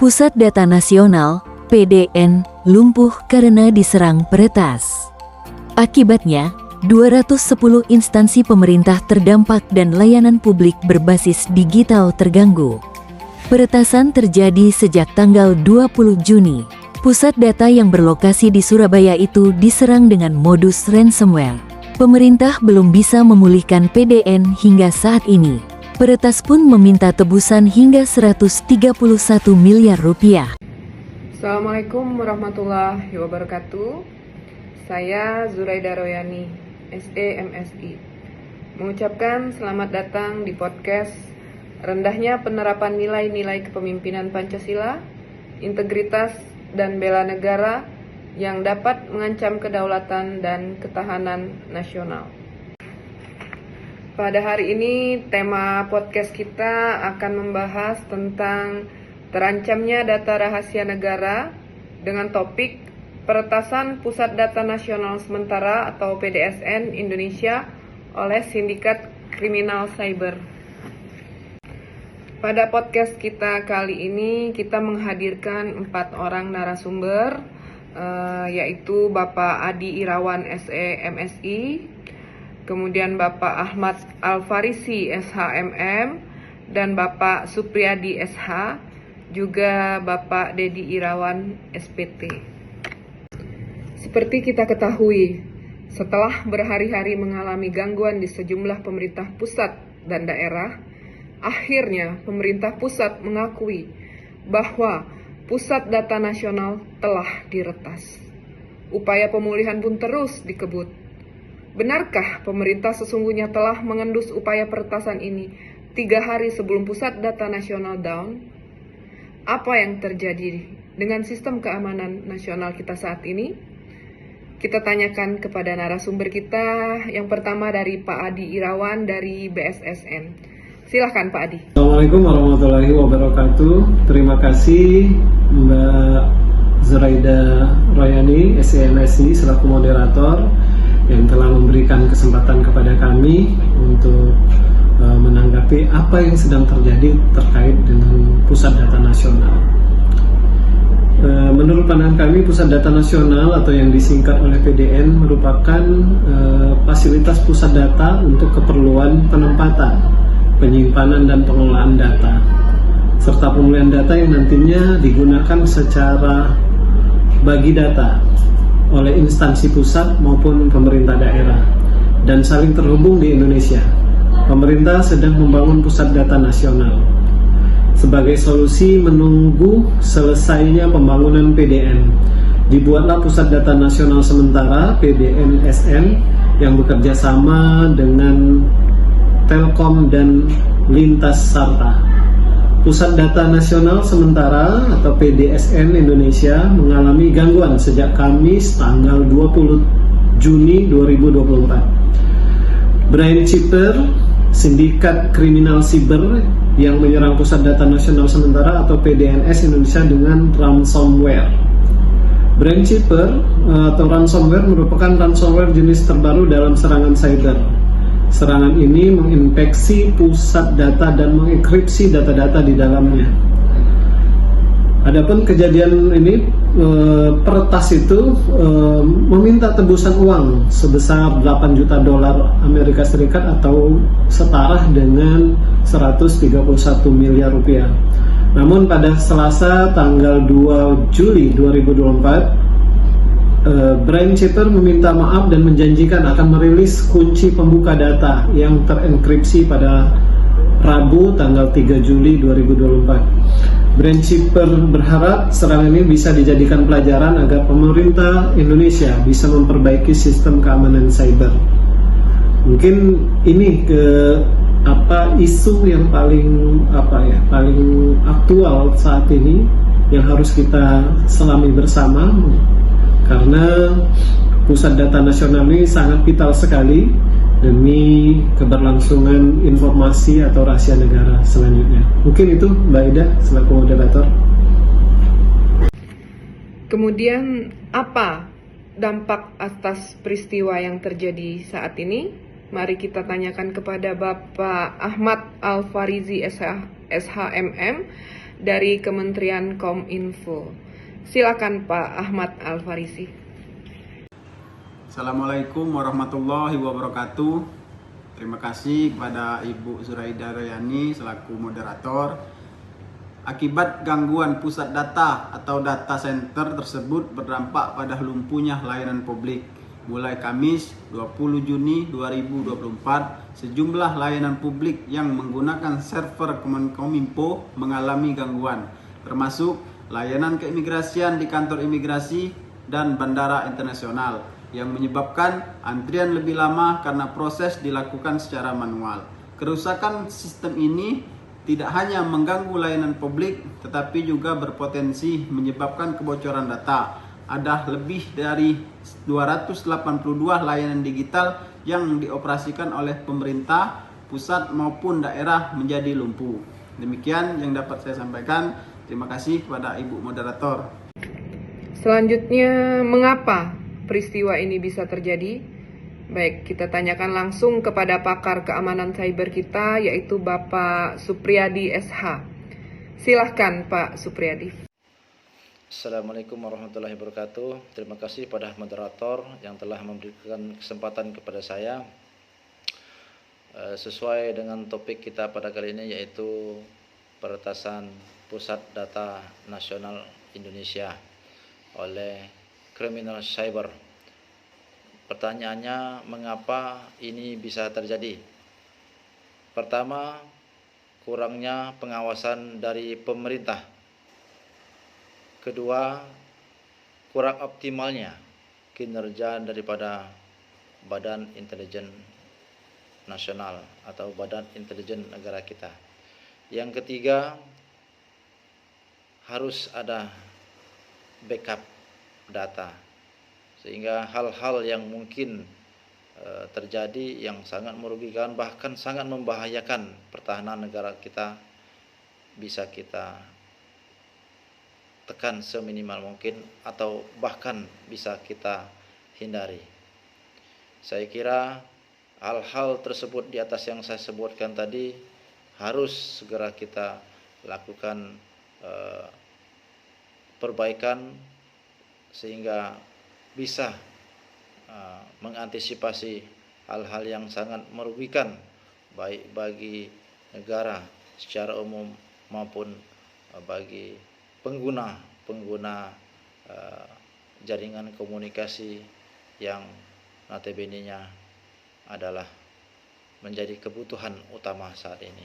Pusat Data Nasional (PDN) lumpuh karena diserang peretas. Akibatnya, 210 instansi pemerintah terdampak dan layanan publik berbasis digital terganggu. Peretasan terjadi sejak tanggal 20 Juni. Pusat data yang berlokasi di Surabaya itu diserang dengan modus ransomware. Pemerintah belum bisa memulihkan PDN hingga saat ini. Peretas pun meminta tebusan hingga 131 miliar rupiah. Assalamualaikum warahmatullahi wabarakatuh. Saya Zuraida Royani, SE MSI, mengucapkan selamat datang di podcast Rendahnya Penerapan Nilai-Nilai Kepemimpinan Pancasila, Integritas dan Bela Negara yang dapat mengancam kedaulatan dan ketahanan nasional. Pada hari ini, tema podcast kita akan membahas tentang terancamnya data rahasia negara dengan topik peretasan Pusat Data Nasional Sementara atau PDSN Indonesia oleh Sindikat Kriminal Cyber. Pada podcast kita kali ini kita menghadirkan 4 orang narasumber, yaitu Bapak Adi Irawan SE MSI, kemudian Bapak Ahmad Alfarisi SHMM, dan Bapak Supriyadi SH, juga Bapak Dedi Irawan SPT. Seperti kita ketahui, setelah berhari-hari mengalami gangguan di sejumlah pemerintah pusat dan daerah, akhirnya pemerintah pusat mengakui bahwa Pusat Data Nasional telah diretas. Upaya pemulihan pun terus dikebut. Benarkah pemerintah sesungguhnya telah mengendus upaya peretasan ini 3 hari sebelum Pusat Data Nasional down? Apa yang terjadi dengan sistem keamanan nasional kita saat ini? Kita tanyakan kepada narasumber kita. Yang pertama dari Pak Adi Irawan dari BSSN. Silahkan Pak Adi. Assalamualaikum warahmatullahi wabarakatuh. Terima kasih Mbak Zuraida Royani, SEMSI, selaku moderator yang telah memberikan kesempatan kepada kami untuk menanggapi apa yang sedang terjadi terkait dengan Pusat Data Nasional. Menurut pandangan kami, Pusat Data Nasional atau yang disingkat oleh PDN merupakan fasilitas pusat data untuk keperluan penempatan, penyimpanan dan pengelolaan data, serta pemulihan data yang nantinya digunakan secara bagi data oleh instansi pusat maupun pemerintah daerah dan saling terhubung di Indonesia. Pemerintah sedang membangun Pusat Data Nasional. Sebagai solusi menunggu selesainya pembangunan PDN, dibuatlah Pusat Data Nasional Sementara (PDNSN) yang bekerja sama dengan Telkom dan Lintas Sarta. Pusat Data Nasional Sementara atau PDSN Indonesia mengalami gangguan sejak Kamis tanggal 20 Juni 2024. Brian Chipper, Sindikat Kriminal Cyber yang menyerang Pusat Data Nasional Sementara atau PDNS Indonesia dengan ransomware. Brian Chipper atau ransomware merupakan ransomware jenis terbaru dalam serangan cyber. Serangan ini menginfeksi pusat data dan mengenkripsi data-data di dalamnya. Adapun kejadian ini, peretas itu meminta tebusan uang sebesar 8 juta dolar Amerika Serikat atau setara dengan 131 miliar rupiah. Namun pada Selasa tanggal 2 Juli 2024, Brian Chipper meminta maaf dan menjanjikan akan merilis kunci pembuka data yang terenkripsi pada Rabu tanggal 3 Juli 2024. Brian Chipper berharap serangan ini bisa dijadikan pelajaran agar pemerintah Indonesia bisa memperbaiki sistem keamanan cyber. Mungkin ini isu yang paling aktual saat ini yang harus kita selami bersama, karena Pusat Data Nasional ini sangat vital sekali demi keberlangsungan informasi atau rahasia negara selanjutnya. Mungkin itu Mbak Ida selaku moderator. Kemudian apa dampak atas peristiwa yang terjadi saat ini? Mari kita tanyakan kepada Bapak Ahmad Alfarizi SHMM dari Kementerian Kominfo. Silakan Pak Ahmad Al-Farisi. Assalamualaikum warahmatullahi wabarakatuh. Terima kasih kepada Ibu Zuraida Royani selaku moderator. Akibat gangguan pusat data atau data center tersebut berdampak pada lumpuhnya layanan publik. Mulai Kamis 20 Juni 2024, sejumlah layanan publik yang menggunakan server Kominfo mengalami gangguan, termasuk layanan keimigrasian di kantor imigrasi dan bandara internasional, yang menyebabkan antrian lebih lama karena proses dilakukan secara manual. Kerusakan sistem ini tidak hanya mengganggu layanan publik, tetapi juga berpotensi menyebabkan kebocoran data. Ada lebih dari 282 layanan digital yang dioperasikan oleh pemerintah pusat maupun daerah menjadi lumpuh. Demikian yang dapat saya sampaikan. Terima kasih kepada Ibu Moderator. Selanjutnya, mengapa peristiwa ini bisa terjadi? Baik, kita tanyakan langsung kepada pakar keamanan cyber kita, yaitu Bapak Supriyadi SH. Silahkan Pak Supriyadi. Assalamualaikum warahmatullahi wabarakatuh. Terima kasih pada moderator yang telah memberikan kesempatan kepada saya. Sesuai dengan topik kita pada kali ini, yaitu peretasan Pusat Data Nasional Indonesia oleh kriminal cyber. Pertanyaannya, mengapa ini bisa terjadi? Pertama, kurangnya pengawasan dari pemerintah. Kedua, kurang optimalnya kinerja daripada Badan Intelijen Nasional atau Badan Intelijen Negara kita. Yang ketiga, harus ada backup data, sehingga hal-hal yang mungkin terjadi yang sangat merugikan, bahkan sangat membahayakan pertahanan negara kita, bisa kita tekan seminimal mungkin atau bahkan bisa kita hindari. Saya kira hal-hal tersebut di atas yang saya sebutkan tadi harus segera kita lakukan perbaikan sehingga bisa mengantisipasi hal-hal yang sangat merugikan baik bagi negara secara umum maupun bagi pengguna jaringan komunikasi yang notabene-nya adalah menjadi kebutuhan utama saat ini.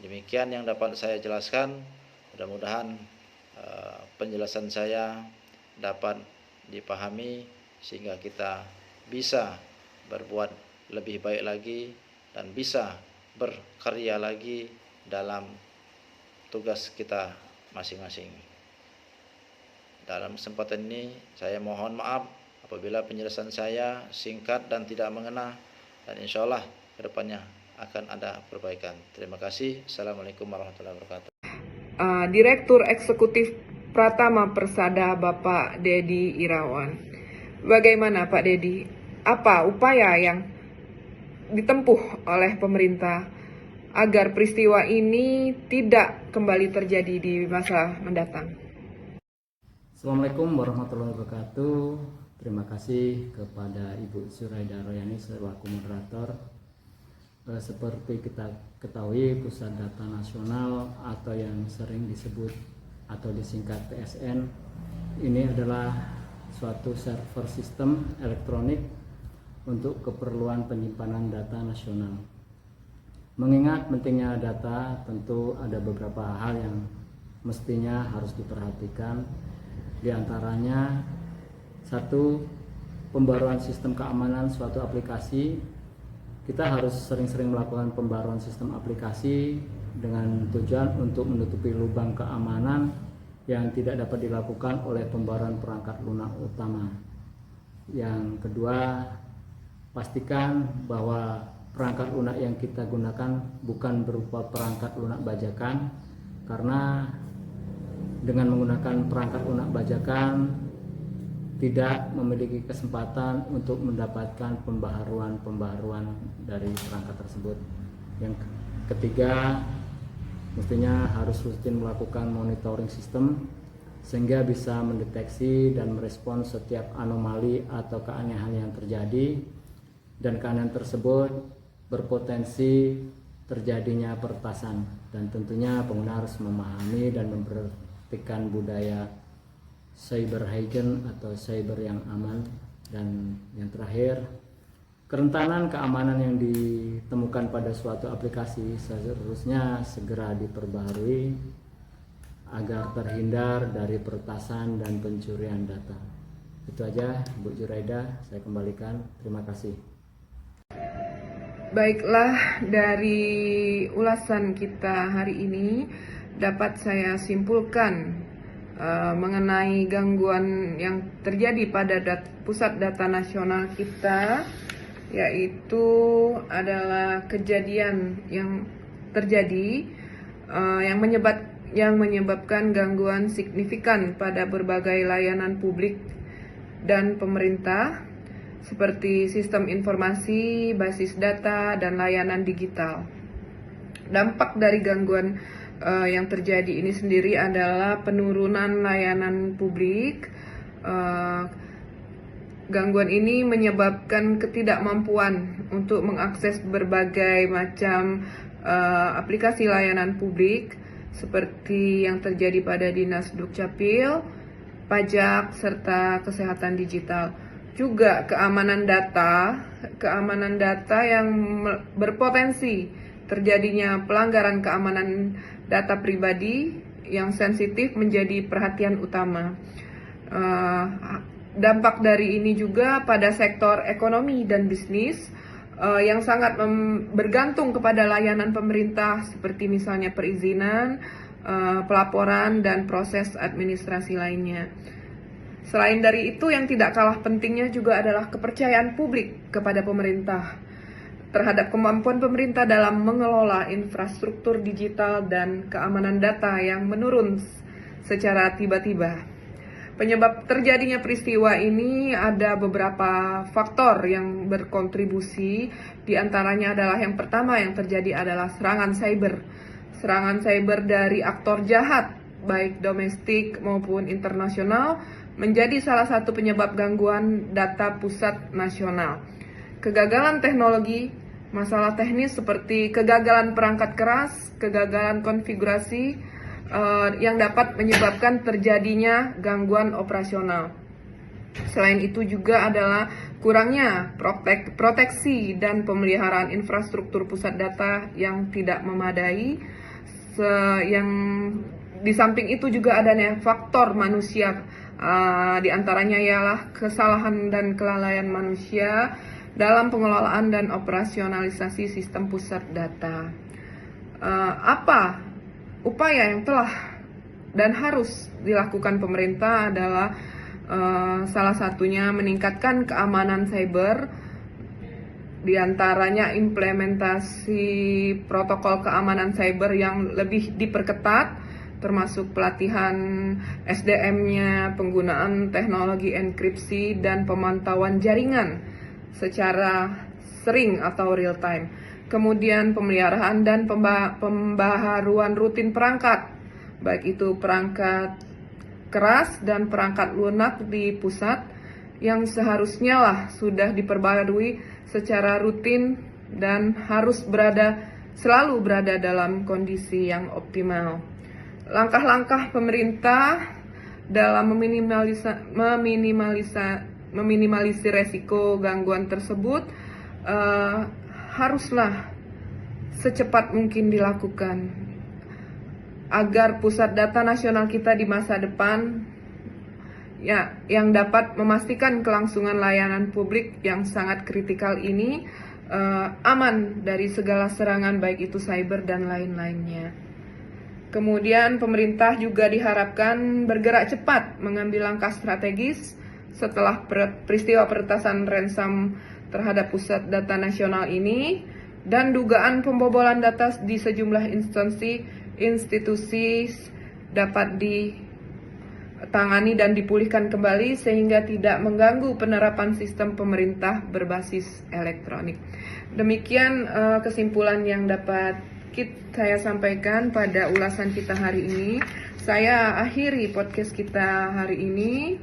Demikian yang dapat saya jelaskan. Mudah-mudahan penjelasan saya dapat dipahami sehingga kita bisa berbuat lebih baik lagi dan bisa berkarya lagi dalam tugas kita masing-masing. Dalam kesempatan ini saya mohon maaf apabila penjelasan saya singkat dan tidak mengena, dan insya Allah kedepannya akan ada perbaikan. Terima kasih. Assalamualaikum warahmatullahi wabarakatuh. Direktur Eksekutif Pratama Persada Bapak Dedi Irawan. Bagaimana Pak Dedi? Apa upaya yang ditempuh oleh pemerintah agar peristiwa ini tidak kembali terjadi di masa mendatang? Assalamualaikum warahmatullahi wabarakatuh. Terima kasih kepada Ibu Zuraida Royani selaku moderator. Seperti kita ketahui, Pusat Data Nasional atau yang sering disebut atau disingkat PSN ini adalah suatu server sistem elektronik untuk keperluan penyimpanan data nasional. Mengingat pentingnya data, tentu ada beberapa hal yang mestinya harus diperhatikan. Di antaranya, satu, pembaruan sistem keamanan suatu aplikasi. Kita harus sering-sering melakukan pembaruan sistem aplikasi dengan tujuan untuk menutupi lubang keamanan yang tidak dapat dilakukan oleh pembaruan perangkat lunak utama. Yang kedua, pastikan bahwa perangkat lunak yang kita gunakan bukan berupa perangkat lunak bajakan, karena dengan menggunakan perangkat lunak bajakan tidak memiliki kesempatan untuk mendapatkan pembaharuan dari perangkat tersebut. Yang ketiga, mestinya harus rutin melakukan monitoring sistem sehingga bisa mendeteksi dan merespons setiap anomali atau keanehan yang terjadi, dan keanehan tersebut berpotensi terjadinya peretasan, dan tentunya pengguna harus memahami dan memperhatikan budaya cyber hygiene atau cyber yang aman. Dan yang terakhir, kerentanan keamanan yang ditemukan pada suatu aplikasi seharusnya segera diperbaharui agar terhindar dari peretasan dan pencurian data. Itu aja Bu Zuraida, saya kembalikan. Terima kasih. Baiklah, dari ulasan kita hari ini dapat saya simpulkan mengenai gangguan yang terjadi pada pusat data nasional kita, yaitu adalah kejadian yang terjadi yang menyebabkan gangguan signifikan pada berbagai layanan publik dan pemerintah, seperti sistem informasi, basis data, dan layanan digital. Dampak dari gangguan yang terjadi ini sendiri adalah penurunan layanan publik. Gangguan ini menyebabkan ketidakmampuan untuk mengakses berbagai macam aplikasi layanan publik, seperti yang terjadi pada Dinas Dukcapil, pajak, serta kesehatan digital. Juga keamanan data yang berpotensi terjadinya pelanggaran keamanan data pribadi yang sensitif menjadi perhatian utama. Dampak dari ini juga pada sektor ekonomi dan bisnis yang sangat bergantung kepada layanan pemerintah, seperti misalnya perizinan, pelaporan, dan proses administrasi lainnya. Selain dari itu, yang tidak kalah pentingnya juga adalah kepercayaan publik kepada pemerintah terhadap kemampuan pemerintah dalam mengelola infrastruktur digital dan keamanan data yang menurun secara tiba-tiba. Penyebab terjadinya peristiwa ini ada beberapa faktor yang berkontribusi. Di antaranya adalah yang pertama yang terjadi adalah serangan cyber. Serangan cyber dari aktor jahat, baik domestik maupun internasional, menjadi salah satu penyebab gangguan data pusat nasional. Kegagalan teknologi, masalah teknis seperti kegagalan perangkat keras, kegagalan konfigurasi, yang dapat menyebabkan terjadinya gangguan operasional. Selain itu juga adalah kurangnya proteksi dan pemeliharaan infrastruktur pusat data yang tidak memadai. Yang di samping itu juga adanya faktor manusia, di antaranya ialah kesalahan dan kelalaian manusia dalam pengelolaan dan operasionalisasi sistem pusat data. Apa upaya yang telah dan harus dilakukan pemerintah adalah salah satunya meningkatkan keamanan cyber, diantaranya implementasi protokol keamanan cyber yang lebih diperketat, termasuk pelatihan SDM-nya, penggunaan teknologi enkripsi, dan pemantauan jaringan secara sering atau real time. Kemudian pemeliharaan dan pembaharuan rutin perangkat, baik itu perangkat keras dan perangkat lunak di pusat, yang seharusnya sudah diperbarui secara rutin dan harus selalu berada dalam kondisi yang optimal. Langkah-langkah pemerintah dalam meminimalisir resiko gangguan tersebut haruslah secepat mungkin dilakukan agar pusat data nasional kita di masa depan yang dapat memastikan kelangsungan layanan publik yang sangat kritikal ini aman dari segala serangan, baik itu cyber dan lain-lainnya. Kemudian pemerintah juga diharapkan bergerak cepat mengambil langkah strategis setelah peristiwa peretasan ransom terhadap pusat data nasional ini dan dugaan pembobolan data di sejumlah institusi dapat ditangani dan dipulihkan kembali sehingga tidak mengganggu penerapan sistem pemerintah berbasis elektronik. Demikian kesimpulan yang dapat sedikit saya sampaikan pada ulasan kita hari ini. Saya akhiri podcast kita hari ini.